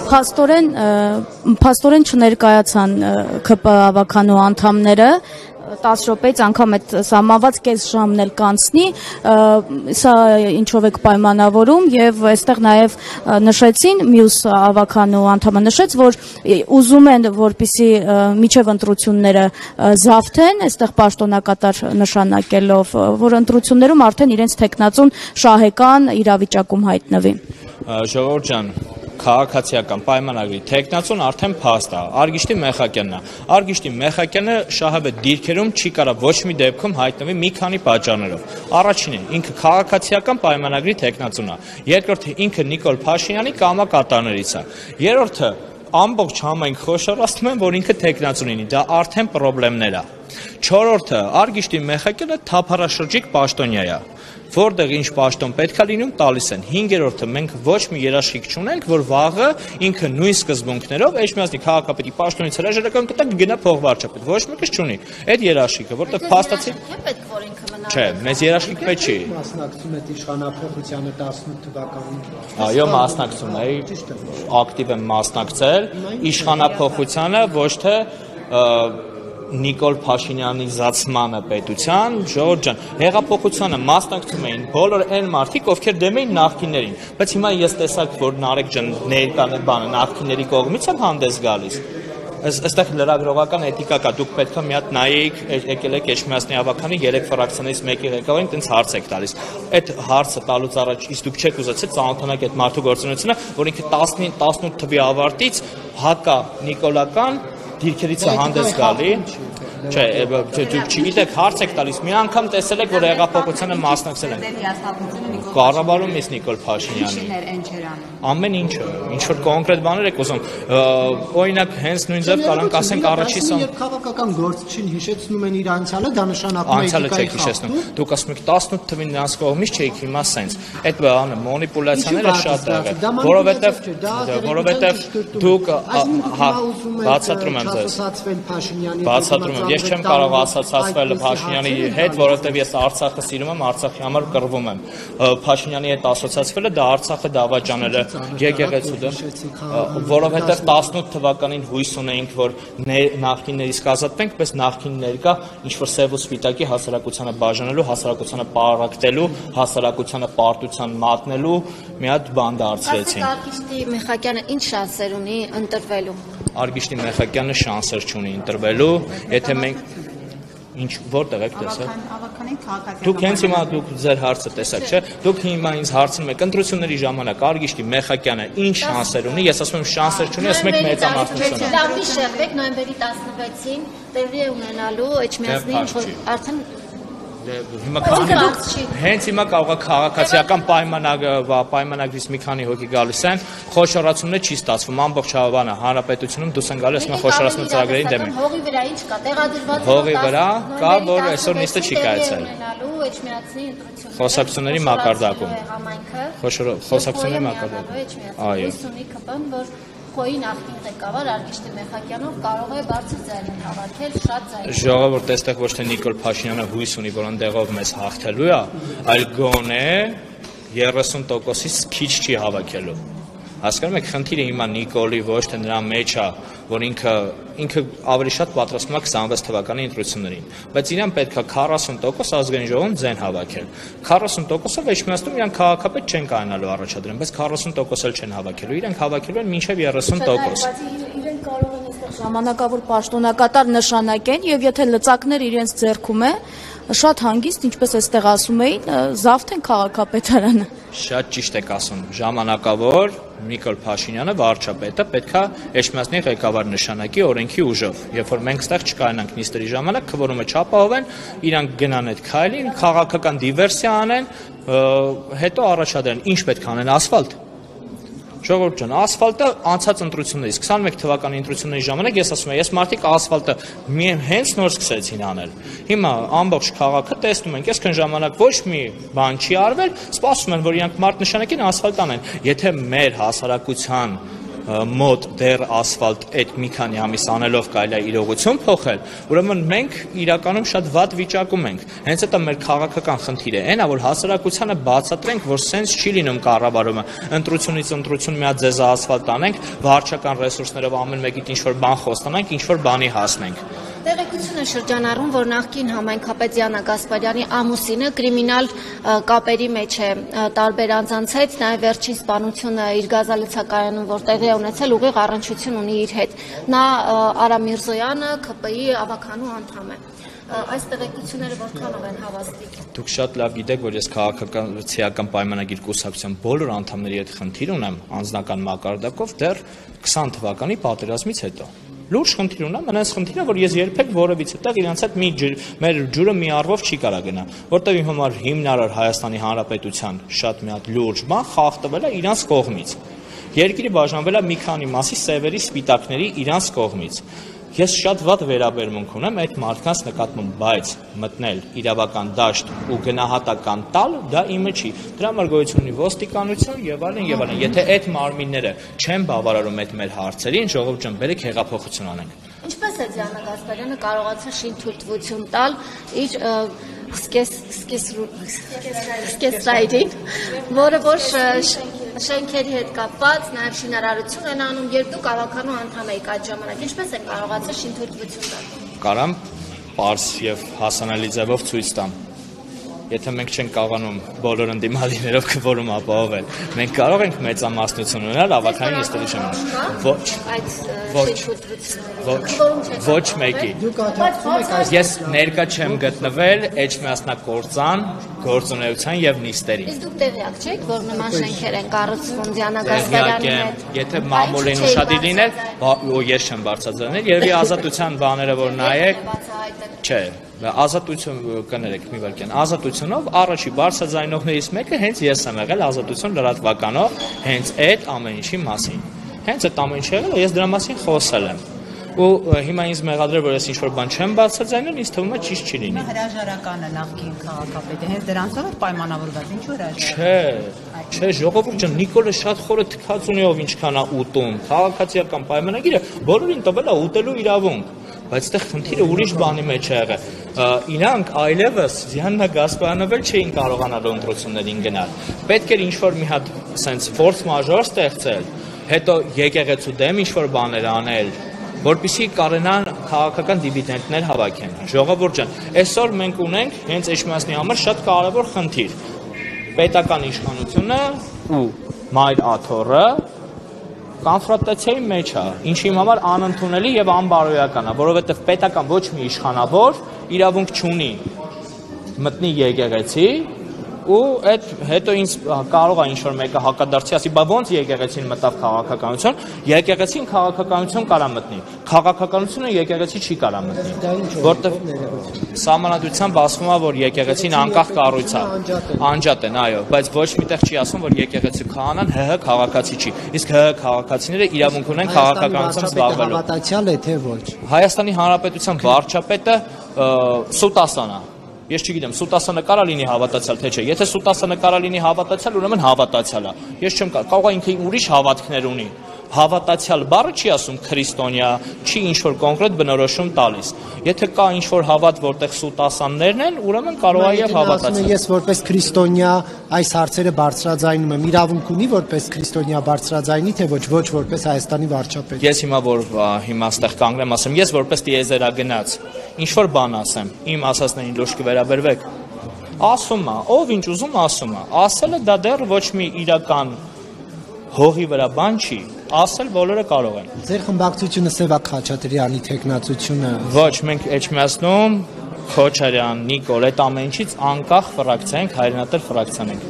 Փաստորեն չներկայացան ՔՊ ավականու անդամները 10 րոպեից անգամ այդ սահմանված կես ժամն էլ կանցնի, սա ինչով եք պայմանավորում եւ այստեղ նաեւ նշեցին մյուս ավականու անդամը նշեց, որ ուզում են որպիսի միջև ընտրությունները զավթեն, այստեղ պաշտոնակատար նշանակելով, որ ընտրություններում արդեն իրենց տեխնացուն շահեկան իրավիճակում հայտնվի։ Ժողովուրդ ջան, քաղաքացիական պայմանագրի տեխնացուն արդեն փաստ է, Արգիշտի Մեխակյանն է։ Արգիշտի Մեխակյանը շահավետ դիրքերում չի կարող ոչ մի դեպքում հայտնվի մի քանի պատճառներով։ Առաջինը, ինքը քաղաքացիական պայմանագրի տեխնացուն է։ Երկրորդը, ինքը Նիկոլ Փաշինյանի կամակատարներից է։ Երրորդը, ամբողջ համայնք խոշորացնում են, որ ինքը տեխնացուն ունի, դա արդեն խնդիրներ է։ Չորրորդը, Արգիշտի Մեխակյանը թափառաշրջիկ պաշտոնյա է, որտեղ ինչ պաշտոն պետք է լինում տալիս են։ Հինգերորդը, մենք ոչ մի երաշխիք չունենք, որ վաղը ինքը նույն սկզբունքներով Էջմիածնի քաղաքապետի պաշտոնից հրաժարական կտա կգնա փոխվարչապետ։ Ոչ մեկը չունի այդ երաշխիքը, որտեղ փաստացի Չէ, մեզ երաշխիք պետք չի։ Մասնակցում եք իշխանափոխությանը 18 թվականին։ Այո, մասնակցում էի, ակտիվ եմ մասնակցել իշխանափոխությանը, ոչ թե Նիկոլ Փաշինյանի զացմանը պետության, ժողովուրդ ջան, հեղափոխությանը մասնակցում էին բոլոր այն մարդիկ, ովքեր դեմ էին նախկիններին, բայց հիմա ես տեսակ, որ Նարեկ ջան ներկան բանը նախկինների կողմից են հանդես գալիս։ Այստեղ լրագրողական էթիկա կա, դուք պետք է մի հատ նայեք, եկել եք Էջմիածնի ավականի 3 ֆրակցիաներից մեկի ղեկավարին, տենց հարց եք տալիս։ Այդ հարցը տալուց առաջ իսկ դուք չեք ուզեցել ծանոթանաք այդ մարդու գործունեությունը, որ ինքը 18 թվի ավարտից հակա նիկոլական դիրքերից է հանդես գալի։ Չէ, դուք չգիտեք, հարց եք տալիս, մի անգամ տեսել եք, որ հեղափոխությանը մասնակցել են։ Կառավարում ես Նիկոլ Փաշինյանի։ Ամեն ինչը, ինչ որ կոնկրետ բաներ եք ուզում։ Օրինակ, հենց նույն ձև կարող ասենք առաջի սա։ Երբ քաղաքական գործչին հիշեցնում են իր անցյալը, դա նշանակում է անցյալը չեք հիշեցնում։ Դուք ասում եք 18 թվին նրանց կողմից չէիք հիմա սենց։ Այդ բանը մանիպուլյացիաները շատ եղել, որովհետև դուք բացատրում եմ ձեզ։ Բացատրում եմ, ես չեմ կարող ասացացվել Փաշինյանի հետ, որովհետև ես Արցախը սիրում եմ, Արցախի համար կռվում եմ։ Փաշինյանի հետ ասոցացվելը դա Արցախը դավաճանել է եկեղեցու դեմ, որովհետև 18 թվականին հույս ունեինք, որ նախկիններից կազատվենք, բայց նախկիններ կա ինչ-որ սև ու սպիտակի հասարակությանը բաժանելու, հասարակությանը պարակտելու, հասարակությանը պարտության մատնելու մի հատ բան դարձրեցին։ Արգիշտի Մեխակյանը ինչ շանսեր ունի ընտրվելու։ Արգիշտի Մեխակյանը շանսեր չունի ընտրվելու, եթե մենք ինչ որտեղ եք տեսել։ Դուք հենց հիմա դուք ձեր հարցը տեսաք, չէ՞։ Դուք հիմա ինձ հարցնում եք ընտրությունների ժամանակ Արգիշտի Մեխակյանը ինչ շանսեր ունի, ես ասում եմ շանսեր չունի, ասում եք մեծամասնությունը։ Դավի շեղվեք նոյեմբերի 16-ին տեղի է ունենալու Էջմիածնի արդեն Հիմա հենց հիմա կարող է քաղաքացիական պայմանագրից մի քանի հոգի գալիս են, խոշորացումն չի ստացվում, ամբողջ հավանը հանրապետությունում դուրս են գալիս, ասում են խոշորացման ծրագրերի դեմ են։ Հողի վրա ինչ կա, տեղադրված հողի վրա կա, որ այսօր նիստը չի կայացել։ Խոսակցությունների մակարդակում։ Խոսակցությունների մակարդակում։ Այո։ Խոյի նախկին ղեկավար Արգիշտի Մեխակյանով կարող է բարձր ձայնին հավաքել, շատ ձայնին։ Ժողովուրդ, այստեղ ոչ թե Նիկոլ Փաշինյանը հույս ունի, որ ընդեղով մեզ հաղթելու է, այլ գոնե 30%-ից քիչ չի հավաքելու։ Հասկանում եք, խնդիրը հիմա Նիկոլի ոչ թե նրա մեջ է, որ ինքը ավելի շատ պատրաստվում է 26 թվականի ընտրություններին, բայց իրան պետք է 40% ազգային ժողովում ձեն հավաքել։ 40%-ով Էջմիածնում իրան քաղաքապետ չեն կանալու առաջադրեն, բայց 40% էլ չեն հավաքելու, իրանք հավաքելու են մինչև 30%։ Իրենք կարող են այստեղ ժամանակավոր պաշտոնակատար նշանակեն եւ եթե լծակներ իրենց ձեռքում է, շատ հանգիստ, ինչպես այստեղ ասում էին, զավթեն քաղաքապետարանը։ Շատ ճիշտ եք ասում, ժամանակավոր Նիկոլ Փաշինյանը վարչապետը պետք է Էջմիածնի ղեկավար նշանակի օրենքի ուժով։ Երբ որ մենք ստեղ չկայանանք նիստերի ժամանակ, քվորումը չապահովեն, իրանք գնան այդ քայլին, քաղաքական դիվերսիա անեն, հետո առաջադրեն, ինչ պետք է անեն, ասֆալտ։ Ժողովուրդ ջան, ասֆալտը անցած ընտրություններից 21 թվականի ընտրությունների ժամանակ ես ասում եմ, ես մարդիկ ասֆալտը հենց նոր սկսեցին անել։ Հիմա ամբողջ քաղաքը տեսնում ենք, այսքան ժամանակ ոչ մի բան չի արվել, սպասում են, որ իրանք մարդ նշանակին ասֆալտ անեն։ Եթե մեր հասարակության մոտ դեռ ասֆալտ այդ մի քանի ամիս անելով կարելի է իրողություն փոխել, ուրեմն մենք իրականում շատ վատ վիճակում ենք։ Հենց դա մեր քաղաքական խնդիրը այն է, որ հասարակությանը բացատրենք, որ սենց չի լինում կառավարումը, ընտրությունից ընտրություն մի հատ ձեզ ասֆալտ անենք, վարչական ռեսուրսներով ամեն մեկիդ ինչ-որ բան խոստանանք, ինչ-որ բանի հասնենք։ Տեղեկություն է շրջանառում, որ նախկին համայնքապետ Դիանա Գասպարյանի ամուսինը կրիմինալ կապերի մեջ է տարբեր անձանց հետ, նաև վերջին սպանությունը իր գազալցակայանում, որ տեղի է ունեցել, ուղիղ առնչություն ունի իր հետ։ Նա Արամ Միրզոյանը ԿՊ-ի ավականու անդամ է։ Այս տեղեկությունները որքանով են հավաստիկ։ Դուք շատ լավ գիտեք, որ ես քաղաքացիական պայմանագիր կուսակցության բոլոր անդամների հետ խնդիր ունեմ անձնական մակարդակով դեռ 20 թվականի պատերազմից հետո։ Լուրջ խնդիր ունեմ, այնպես խնդիրը, որ ես երբեք որևիցե տեղ իրանց հետ մեր ջուրը մի առվով չի կարա գնա, որտեղ իմ համար հիմնարար Հայաստանի Հանրապետության շատ մի հատ լուրջ բան խախտվել է իրանց կողմից։ Երկիրը բաժանվել է մի քանի մասի սևերի, սպիտակների իրանց կողմից։ Ես շատ վատ վերաբերմունք ունեմ այդ մարդկանց նկատմամբ, բայց մտնել իրավական դաշտ ու գնահատական տալ դա իմը չի։ Դրա համար գոյություն ունի ոստիկանություն եւ այլն եւ այլն։ Եթե այդ մարմինները չեն բավարարում այդ մեր հարցերին, ժողովուրդ ջան, բերեք հեղափոխություն անենք։ Ինչպես է Դիանա Գասպարյանը կարողացել շինթույլտվություն տալ իր սկեսրայդին, որը որ շենքերի հետ կապված, նաև շինարարություն են անում, երբ դուք ավականու անդամ եք այդ ժամանակ, ինչպես են կարողացել շինթույլտվություն տալ։ Կարամ պարզ եւ հասանելի ձևով ցույց տամ։ Եթե մենք չենք կարողանում բոլոր ընդդիմադիրներով քվորում ապահովել, մենք կարող ենք մեծամասնություն ունենալ ավականին նիստերի ժամանակ։ Ոչ մեկի։ Ես ներկա չեմ գտնվել Էջմիածնակործան գործունեության եւ նիստերի։ Իսկ դուք տեղյակ չեք, որ նման շենքեր են կառուցվում Դիանա Գասպարյանի հետ։ Եթե մամուլին ուշադիր լիներ, ես չեմ բարձրացնել, երևի ազատության բաները որ նայեք, չէ։ Ազատություն կներեք մի վարքյան, ազատությունով առաջի բարձրաձայնողներից մեկը հենց ես եմ եղել ազատություն լրատվականով հենց այդ ամեն ինչի մասին։ Հենց այդ ամեն ինչը եղել է, ես դրա մասին խոսել եմ։ Ու հիմա ինձ մեղադրել, որ ես ինչ-որ բան չեմ բարձրաձայնել, ինձ թվում է ճիշտ չի լինի։ Հրաժարականը նախկին քաղաքապետը հենց դրանցով էր պայմանավորված, ինչու հրաժարակ։ Չէ, ժողովուրդ ջան, Նիկոլը շատ խորը թքած ունի ով ինչքան է ուտում։ Քաղաքացիական պայմանագիրը բոլորին տվել է ուտելու իրավունք։ Բայց այդտեղ խնդիրը ուրիշ բանի մեջ է եղել։ Իրանք այլևս Դիանա Գասպարյանով էլ չէին կարողանալ ընտրություններին գնալ։ Պետք էր ինչ-որ մի հատ sense force majeure ստեղծել, հետո եկեղեցու դեմ ինչ-որ բաներ անել, որպեսզի կարենան քաղաքական դիվիդենտներ հավաքեն։ Ժողովուրդ ջան, այսօր մենք ունենք հենց Էջմիածնի համար շատ կարևոր խնդիր։ Պետական իշխանությունը ու մայր աթոռը կոնֆրոնտացիայի մեջ է, ինչի համար անընդունելի եւ անբարոյական է, որովհետեւ պետական ոչ մի իշխանավոր իրավունք չունի մտնի եկեղեցի ու այդ հետո ինձ կարող է ինչ-որ մեկը հակադարձի, ասի, բա ոնց եկեղեցին մտավ քաղաքականություն, եկեղեցին քաղաքականություն կարա մտնի, քաղաքականությունը եկեղեցի չի կարա մտնի, որտեղ սահմանադրությամբ ասվում է, որ եկեղեցին անկախ կառույց է, անջատ են, այո, բայց ոչ միտեղ չի ասում, որ եկեղեցի քահանան ՀՀ քաղաքացի չի, իսկ ՀՀ քաղաքացիները իրավունք ունեն քաղաքականությամբ զբաղվելու։ Հավատացյալ է թե ոչ։ Հայաստանի Հանրապետության վարչապետը Սուտասան է։ Ես չգիտեմ, Սուտասանը կարա լինի հավատացյալ թե չէ։ Եթե Սուտասանը կարա լինի հավատացյալ, ուրեմն հավատացյալ է։ Ես չեմ կարող ինքը ուրիշ հավատքներ ունի։ Հավատացյալ բառը չի ասում քրիստոնյա, չի ինչ-որ կոնկրետ բնորոշում տալիս։ Եթե կա ինչ-որ հավատ, որտեղ Սուտասաններն են, ուրեմն կարող է եւ հավատացյալ։ Ես որպես քրիստոնյա այս հարցերը բարձրաձայնում եմ, իրավունք ունի որպես քրիստոնյա բարձրաձայնի, թե ոչ որպես Հայաստանի վարչապետ։ Ես հիմա ստեղ կանգնեմ, ասեմ, ես որպես տիեզերագնաց ինչ-որ բան ասեմ, իմ ասածներին լուրջ կվերաբերվեք։ Ասում է, ով ինչ ուզում ասում է, ասելը դա դեռ ոչ մի իրական հողի վրա բան չի, ասել բոլորը կարող են։ Ձեր խմբակցությունը Սևակ Խաչատրյանի թեկնածությունը։ Ոչ, մենք Էջմիածնում Քոչարյան, Նիկոլ, այդ ամեն ինչից անկախ ֆրակցիա ենք, հայրենատեր ֆրակցիան ենք։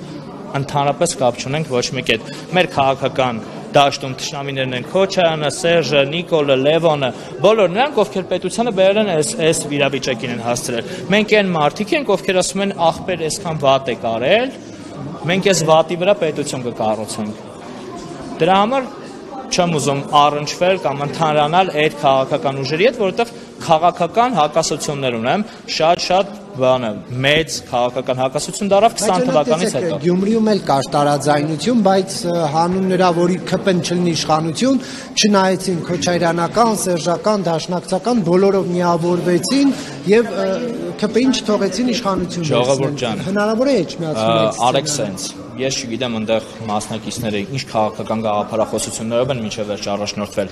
Ընդհանրապես կապ չունենք ոչ մեկ հետ։ Մեր քաղաքական դաշտում թշնամիներն են Քոչարյանը, Սերժը, Նիկոլը, Լևոնը, բոլոր նրանք, ովքեր պետությանը բերել են այս վիճակին են հասցրել։ Մենք այն մարդիկ ենք, ովքեր ասում են ախպեր այսքան վատ եք արել, մենք այս վատի վրա պետություն կկառուցենք։ Դրա համար չեմ ուզում առնչվել կամ ընդհանրանալ այդ քաղաքական ուժերի հետ, որովհետև քաղաքական հակասություններ ունեմ շատ բանը մեծ քաղաքական հակասություն դարավ 20 թվականից հետո։ Գյումրիում էլ կար տարաձայնություն, բայց հանուն նրա, որի ԿՊ-ն չլինի իշխանություն, չնայեցին քոչարյանական, սերժական, դաշնակցական, բոլորով միավորվեցին եւ ԿՊ-ին չթողեցին իշխանություն։ Ժողովուրդ ջան, հնարավոր է իջմիացնել։ Արեք սենց։ Ես չգիտեմ այնտեղ մասնակիցները ինչ քաղաքական գաղափարախոսություններով են մինչև վերջ առաջնորդվել։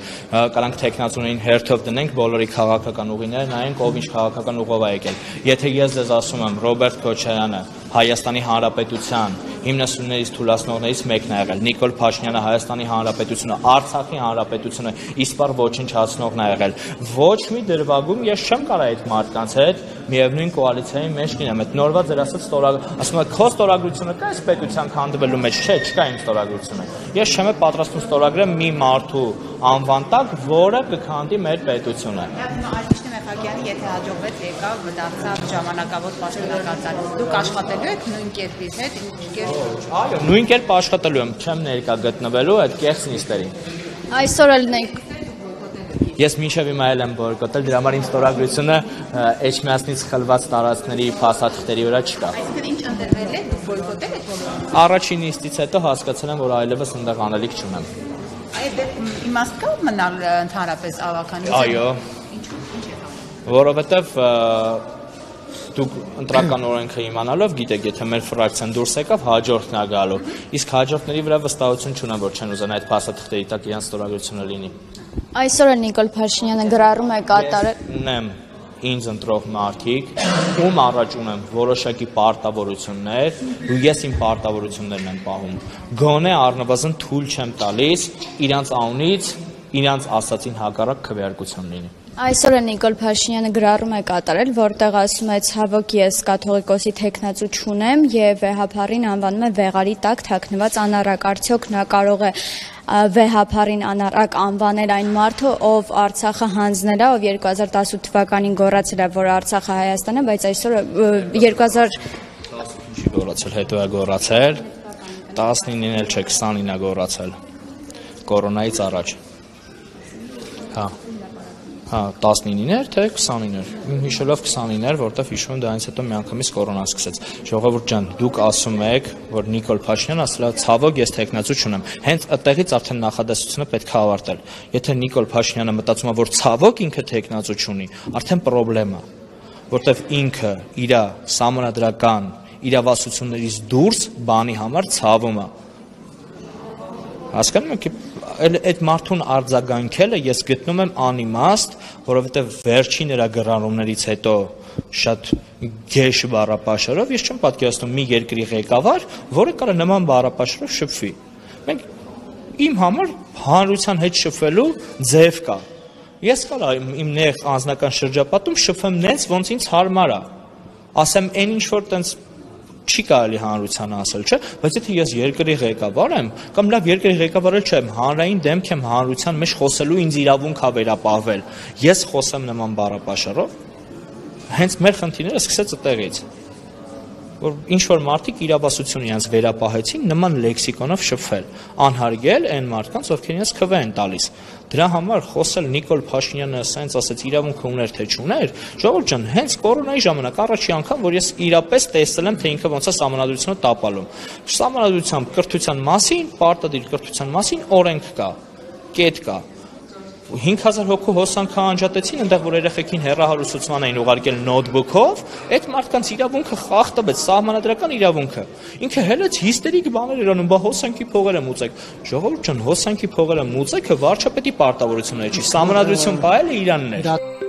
Կարանք տեխնացուներին հերթով դնենք բոլորի քաղաքական ուղիները, նայենք ով ինչ քաղաքական ուղով է եկել։ Եթե ես ձեզ ասում եմ Ռոբերտ Քոչարյանը Հայաստանի Հանրապետության հիմնասյուներից թույլատնողներից մեկն է եղել, Նիկոլ Փաշինյանը Հայաստանի Հանրապետությունը, Արցախի Հանրապետությունը իսպար ոչնչացնողն է եղել։ Ոչ մի դրվագում ես չեմ կարող այդ մարդկանց հետ միևնույն կոալիցիայի մեջ լինեմ։ Այդ նորվա ձեր ասած ասում եք քո ստորագրությունը կա այս պետության քանդվելու մեջ, չէ, չկա իմ ստորագրությունը։ Ես չեմ պատրաստում ստորագրեմ մի մարդու անվան տակ, որը կքանդի մեր պետությունը։ Մեղագյանի եթե հաջողվեց եկավ դարձավ ժամանակավոր պաշտոնակատար, դուք աշխատելու եք նույն կերպի հետ, այո, նույն կերպ աշխատելու եմ, չեմ ներկա գտնվելու այդ կեղծ նիստերին։ Այսօր էլ նենք Ես մինչև հիմա էլ եմ բոյկոտել, դրա համար իմ ստորագրությունը Էջմիածնից խլված տարածքների փաստաթղթերի վրա չկա։ Այսինքն ինչ ընտրվել է, դուք բոյկոտել եք բոլորը։ Առաջին նիստից հետո հասկացել եմ, որ այլևս այնտեղ անելիք չունեմ։ Այդ իմաստ կա մնալ ընդհանրապես ավականից։ Այո։ Որովհետև դուք ընտրական օրենքը իմանալով գիտեք, եթե մեր ֆրակցիան դուրս եկավ, հաջորդն է գալու։ Իսկ հաջորդների վրա վստահություն չունեմ, որ չեն ուզեն այդ փաստաթղթերի տակ իրենց ստորագրությունը լինի։ Այսօր էլ Նիկոլ Փաշինյանը գրառում է կատարել։ Ունեմ ինձ ընտրող մարդիկ, ում առաջ ունեմ որոշակի պարտավորություններ, ու ես իմ պարտավորություններն եմ պահում։ Գոնե առնվազն թույլ չեմ տալիս իրանց անունից, իրանց ասացին հակառակ քվեարկություն լինի։ Այսօր Նիկոլ Փաշինյանը գրառում է կատարել, որտեղ ասում է ցավոք ես կաթողիկոսի թեկնածու չունեմ եւ վեհափառին անվանում է վեղարի տակ թաքնված անառակ։ Արդյոք նա կարող է վեհափառին անառակ անվանել այն մարդը, ով Արցախը հանձնել է, ով 2018 թվականին գոռացել է, որ Արցախը Հայաստան է, բայց այսօր 2000 գոռացել, հետո է գոռացել 19-ին էլ չէ, 20-ին է գոռացել կորոնայից առաջ։ Հա 19-ին էր, թե 20-ին էր։ Իմ հիշելով 20-ին էր, որտեվ հիշում եմ դրանից հետո միանգամից կորոնան սկսեց։ Ժողովուրդ ջան, դուք ասում եք, որ Նիկոլ Փաշինյանը ասել է ցավոք ես տեխնացու չունեմ։ Հենց այդտեղից արդեն նախադասությունը պետք է ավարտել։ Եթե Նիկոլ Փաշինյանը մտածում է, որ ցավոք ինքը տեխնացու չունի, արդեն պրոբլեմ է, որտեվ ինքը իր սահմանադրական իրավասություններից դուրս բանի համար ցավում է։ Հասկանում եք, այդ մարդուն արձագանքելը ես գտնում եմ անիմաստ, որովհետև վերջին նրա գրառումներից հետո շատ գեշ բառապաշարով ես չեմ պատկերացնում մի երկրի ղեկավար, որը կարող նման բառապաշարով շփվի։ Մենք իմ համար հանրության հետ շփվելու ձև կա։ Ես կարող իմ նեղ անձնական շրջապատում շփվեմ նենց, ոնց ինձ հարմար է։ Ասեմ այն ինչ որ տենց չի կարելի հանրությանը ասել, չէ, բայց եթե ես երկրի ղեկավար եմ, կամ լավ երկրի ղեկավարը չեմ, հանրային դեմք եմ հանրության մեջ խոսելու ինձ իրավունք է վերապահվել։ Ես խոսեմ նման բառապաշարով, հենց մեր խնդիրները սկսեց այդտեղից, որ ինչ որ մարդիկ իրավասություն իրենց վերապահեցին նման լեքսիկոնով շփվել, անհարգել այն մարդկանց, ովքեր իրենց քվե են տալիս։ Դրա համար խոսել Նիկոլ Փաշինյանը ասենց ասեց իրավունքը ուներ թե չուներ, ժողովուրդ ջան, հենց կորոնայի ժամանակ առաջի անգամ, որ ես իրապես տեսել եմ, թե ինքը ոնց է սահմանադրությունը տապալում։ Սահմանադրության կրթության մասին, պարտադիր կրթության մասին օրենք կա, կետ կա։ 5000 հոգու հոսանքը անջատեցին, այնտեղ որ երեխեքին հեռահարուսուցման էին ուղարկել նոթբուքով, այդ մարդկանց իրավունքը խախտվեց, սահմանադրական իրավունքը։ Ինքը հելեց հիստերիկ բաներ էր անում, բա հոսանքի փողերը մուծեք։ Ժողովուրդ ջան, հոսանքի փողերը մուծեքը վարչապետի պարտավորությունն է, չի, սահմանադրություն պահելը իրանն է։